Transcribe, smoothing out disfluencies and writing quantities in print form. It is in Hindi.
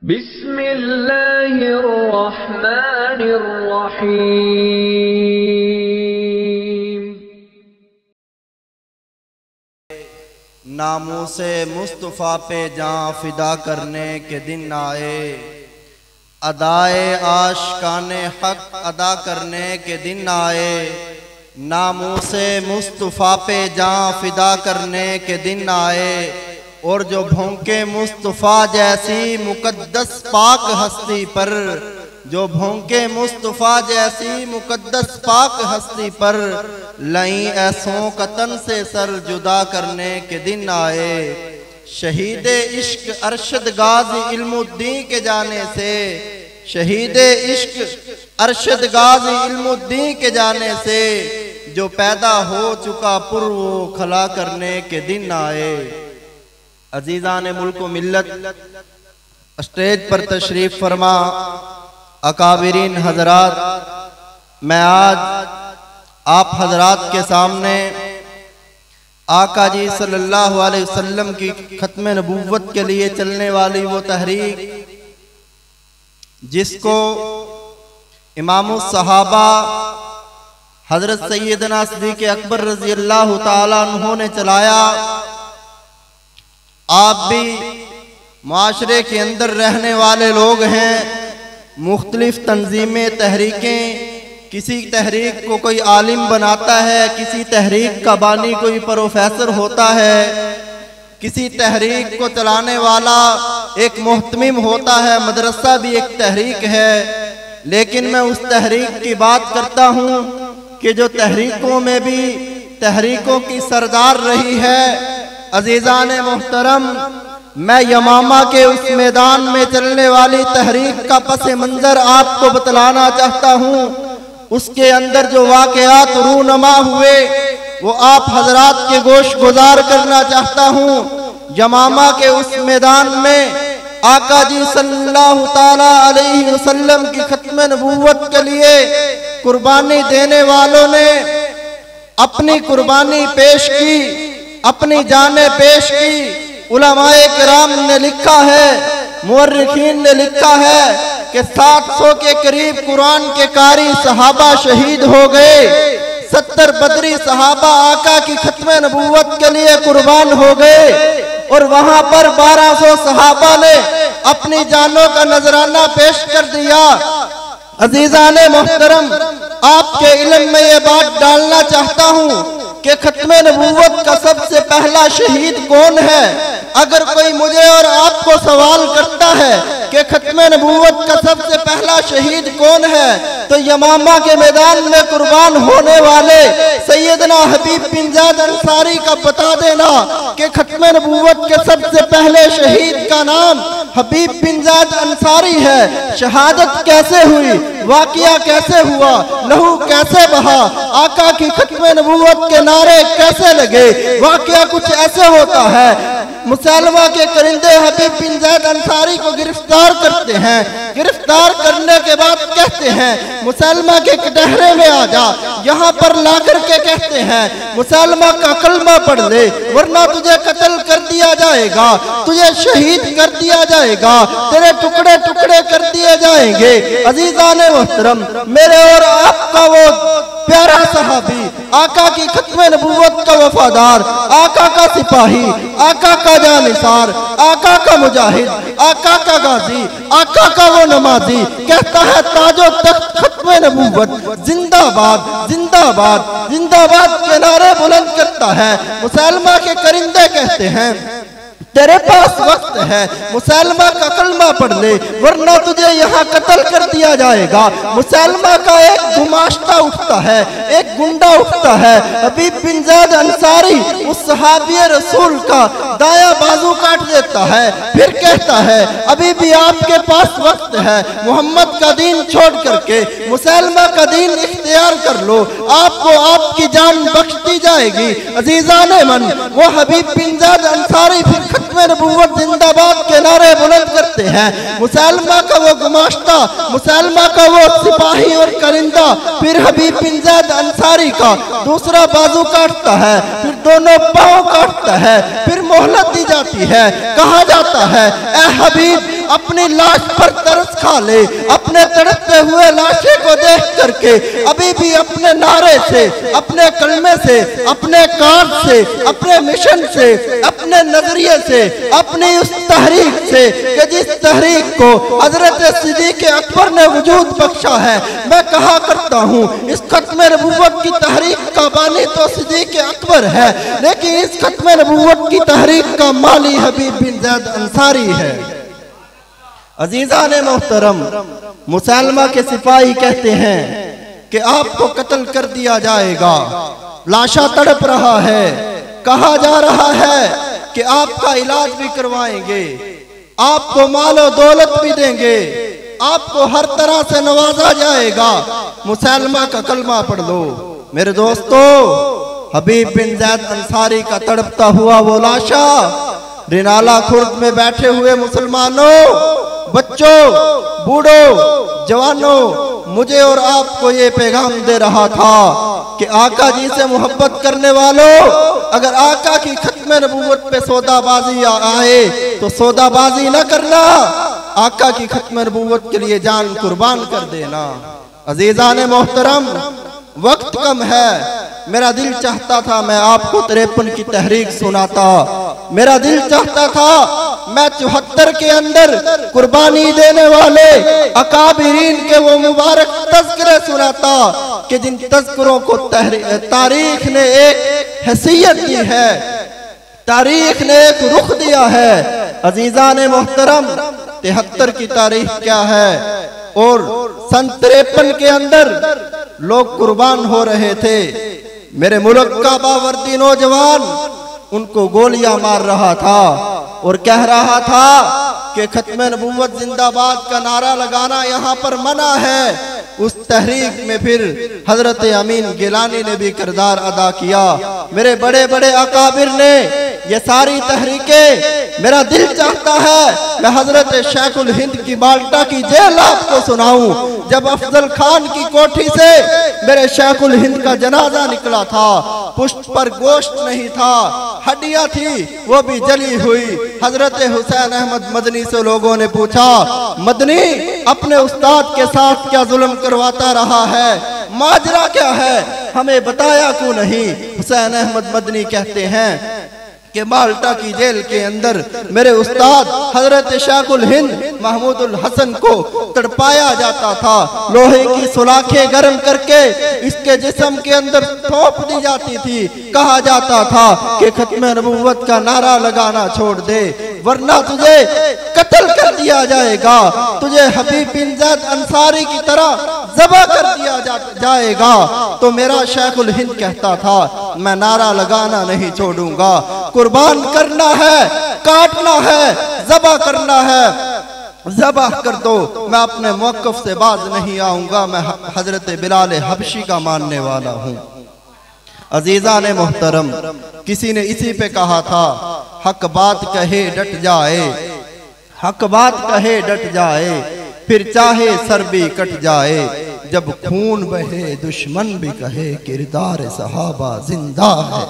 बिस्मिल्लाहिर्रहमानिर्रहीम। नामूसे मुस्तफ़ा पे जान फिदा करने के दिन आए, अदाए आशिकाने हक अदा करने के दिन आए। नामूसे मुस्तफ़ा पे जान फिदा करने के दिन आए, और जो भौंके मुस्तफ़ा जैसी मुकद्दस पाक हस्ती पर, जो भौंके मुस्तफ़ा जैसी मुकद्दस पाक हस्ती पर, लई ऐसों का तन से सर जुदा करने के दिन आए। शहीद इश्क अरशद गाज़ी इल्मुद्दीन के जाने से, शहीद इश्क अरशद गाज़ी इल्मुद्दीन के जाने से, जो पैदा हो चुका पुर वो खला करने के दिन आए। अजीज़ान मुल्क व मिल्लत, स्टेज पर तशरीफ फरमा अकाबिरीन हजरात, मैं आज आप हजरात के सामने आका जी सल्लल्लाहु अलैहि वसल्लम की खत्म नबूव्वत के लिए चलने वाली वो तहरीक, जिसको इमामुस सहाबा हजरत सैयदना सिद्दीक़ अकबर रज़ी अल्लाह ताला अन्हु ने चलाया। आप भी माशरे के अंदर रहने वाले लोग हैं। मुख्तलिफ तंजीमें, तहरीकें, किसी तहरीक को कोई आलिम बनाता है, किसी तहरीक का बानी कोई प्रोफेसर होता है, किसी तहरीक को चलाने वाला एक मुहतमिम होता है, मदरसा भी एक तहरीक है। लेकिन मैं उस तहरीक की बात करता हूँ कि जो तहरीकों में भी तहरीकों की सरदार रही है। अजीज़ान मोहतरम, मैं यमामा के उस मैदान में चलने वाली तहरीक का पस मंजर आपको बतलाना चाहता हूँ। उसके अंदर जो वाक़यात रूनमा हुए वो आप हजरात के गोश गुजार करना चाहता हूँ। यमामा के उस मैदान में आका जी सल्लल्लाहु ताला अलैहि वसल्लम की खत्म नबूव्वत के लिए कुर्बानी देने वालों ने अपनी कुर्बानी पेश की, अपनी जाने पेश की। उलमाए किराम ने लिखा है, मुअर्रिखीन ने लिखा है कि 700 के करीब कुरान के कारी सहाबा शहीद हो गए। 70 बदरी सहाबा आका की खत्म नबूव्वत के लिए कुर्बान हो गए, और वहां पर 1200 सहाबा ने अपनी जानों का नजराना पेश कर दिया। अजीज़ाने मोहतरम, आपके इल्म में ये बात डालना चाहता हूँ कि खत्म नबूव्वत का सबसे पहला शहीद कौन है। अगर कोई मुझे और आपको सवाल करता है कि खत्म नबूव्वत का सबसे पहला शहीद कौन है, तो यमामा के मैदान में कुर्बान होने वाले सैयदना हबीब बिन ज़ैद अंसारी का बता देना कि खत्म नबूव्वत के सबसे पहले शहीद का नाम हबीब बिन ज़ैद अंसारी है। शहादत कैसे हुई, वाक़िया कैसे हुआ, लहू कैसे बहा, आका की खत्म नबूव्वत के नारे कैसे लगे। वाक़िया कुछ ऐसे होता है, मुसलमा के करिंदे हबीब बिन ज़ैद अंसारी को गिरफ्तार करते हैं। गिरफ्तार करने के बाद कहते हैं मुसलमा के कटहरे में आ जा। यहाँ पर ला करके कहते हैं मुसलमा का कलमा पढ़ ले, वरना तुझे कत्ल कर दिया जाएगा, तुझे शहीद कर दिया जाएगा, तेरे टुकड़े टुकड़े कर दिए जाएंगे। अजीज़ाने मोहतरम, मेरे और आपका वो प्यारा सहाबी, आका की खत्म नबूव्वत का वफादार, आका का सिपाही, आका का जानिसार, आका का मुजाहिद, आका का गाजी, आका का वो नमाजी, कहता है ताजो तख्त खत्म नबूव्वत जिंदाबाद जिंदाबाद जिंदाबाद के नारे बुलंद करता है। मुसलमा के करिंदे कहते हैं तेरे पास वक्त है, मुसलमा का कलमा पढ़ ले, वरना तुझे यहाँ कत्ल कर दिया जाएगा। मुसलमा का एक गुमाश्ता उठता है, एक गुंडा उठता है, हबीब बिन ज़ैद अंसारी उस सहाबी रसूल का दाया बाजू काट देता है। फिर कहता है अभी भी आपके पास वक्त है, मोहम्मद का दीन छोड़ करके मुसलमा का दीन इख्तियार कर लो, आपको आपकी जान बख्श दी जाएगी। अजीज़ाने मन, वो हबीब बिन ज़ैद अंसारी फिर खत्म नबूव्वत जिंदाबाद के नारे बुलंद करते हैं। मुसलमा का वो गुमाश्ता, मुसलमा का वो सिपाही और करिंदा फिर हबीब बिन ज़ैद अंसारी का दूसरा बाजू काटता है, फिर दोनों पांव काटता है, फिर मोहलत दी जाती है। कहा जाता है ए हबीब अपनी लाश पर तरस खा ले, अपने तड़पते हुए लाशे को देख करके अभी भी अपने नारे से, अपने कलमे से, अपने काम से, अपने मिशन से, अपने नजरिए से, अपनी उस तहरीक से कि जिस तहरीक को हजरत सिद्दीक़ अकबर ने वजूद बख्शा है, मैं कहा करता हूँ इस खत्म नबूवत की तहरीक का बानी तो सिद्दीक़ अकबर है, लेकिन इस खत्म नबूवत की तहरीक का माली हबीब बिन ज़ैद अंसारी है। अजीज़ान मोहतरम, मुसलमा के सिपाही कहते हैं कि आपको कत्ल कर दिया जाएगा, लाशा तड़प रहा है, कहा जा रहा है कि आपका इलाज भी करवाएंगे, आपको माल और दौलत भी देंगे, आपको हर तरह से नवाजा जाएगा, मुसलमा का कलमा पढ़ लो। मेरे दोस्तों, हबीब बिन ज़ैद अंसारी का तड़पता हुआ वो लाशा रिनाला खुर्द में बैठे हुए मुसलमानों, बच्चों, बूढ़ों, जवानों, मुझे और आपको ये पैगाम दे रहा था कि आका जी से मोहब्बत करने वालों, अगर आका की खत्म नबूवत पे सौदाबाजी आए तो सौदाबाजी न करना, आका की खत्म नबूवत के लिए जान कुर्बान कर देना। अजीज़ान मोहतरम, वक्त कम है, मेरा दिल चाहता था मैं आपको 53 की तहरीक सुनाता, मेरा दिल चाहता था मैं 74 के अंदर कुर्बानी देने वाले अकाबिरीन के वो मुबारक तज़किरे सुनाता कि जिन तज़किरों को तारीख ने एक हैसियत दी है, तारीख ने एक रुख दिया है। अजीज़ान मोहतरम, 73 की तारीख क्या है और सन 53 के अंदर लोग कुर्बान हो रहे थे। मेरे मुल्क का बावर्दी नौजवान उनको गोलियां मार रहा था और कह रहा था कि खत्म नबूवत जिंदाबाद का नारा लगाना यहाँ पर मना है। उस तहरीक में फिर हजरत अमीन गिलानी ने भी किरदार अदा किया, मेरे बड़े बड़े अकाबिर ने। ये सारी तहरीकें मेरा दिल चाहता है मैं हजरत शेखुल हिंद की माल्टा की जेल आपको सुनाऊं। जब अफजल खान की कोठी से मेरे शेखुल हिंद का जनाजा निकला था, पुष्ट पर गोश्त नहीं था, हड्डियां थी, वो भी जली हुई। हजरत हुसैन अहमद मदनी से लोगों ने पूछा, मदनी अपने उस्ताद के साथ क्या जुल्म करवाता रहा है, माजरा क्या है, हमें बताया क्यों नहीं। हुसैन अहमद मदनी कहते हैं कि माल्टा की जेल के अंदर मेरे उस्ताद हजरत शेखुल हिंद महमूदुल हसन को तड़पाया जाता था, लोहे की सुलाखें गर्म करके इसके जिस्म के अंदर थोप दी जाती थी। कहा जाता था कि खत्म नबूवत का नारा लगाना छोड़ दे वरना तुझे कत्ल कर दिया जाएगा, तुझे हबीब बिन ज़ैद अंसारी की तरह ज़बह कर दिया जाएगा। तो मेरा शेखुल हिंद कहता था मैं नारा लगाना नहीं छोड़ूंगा, कुर्बान करना है, काटना है, ज़बह करना है, ज़बह कर दो, मैं अपने मौक़िफ़ से बाज नहीं आऊंगा, मैं हजरत बिलाल हबशी का मानने वाला हूँ। अजीज़ान मोहतरम, किसी ने इसी पे कहा था हक बात कहे डट जाए, हक बात कहे डट जाए, फिर चाहे सर भी कट जाए, जब खून बहे दुश्मन भी कहे किरदार सहाबा जिंदा है।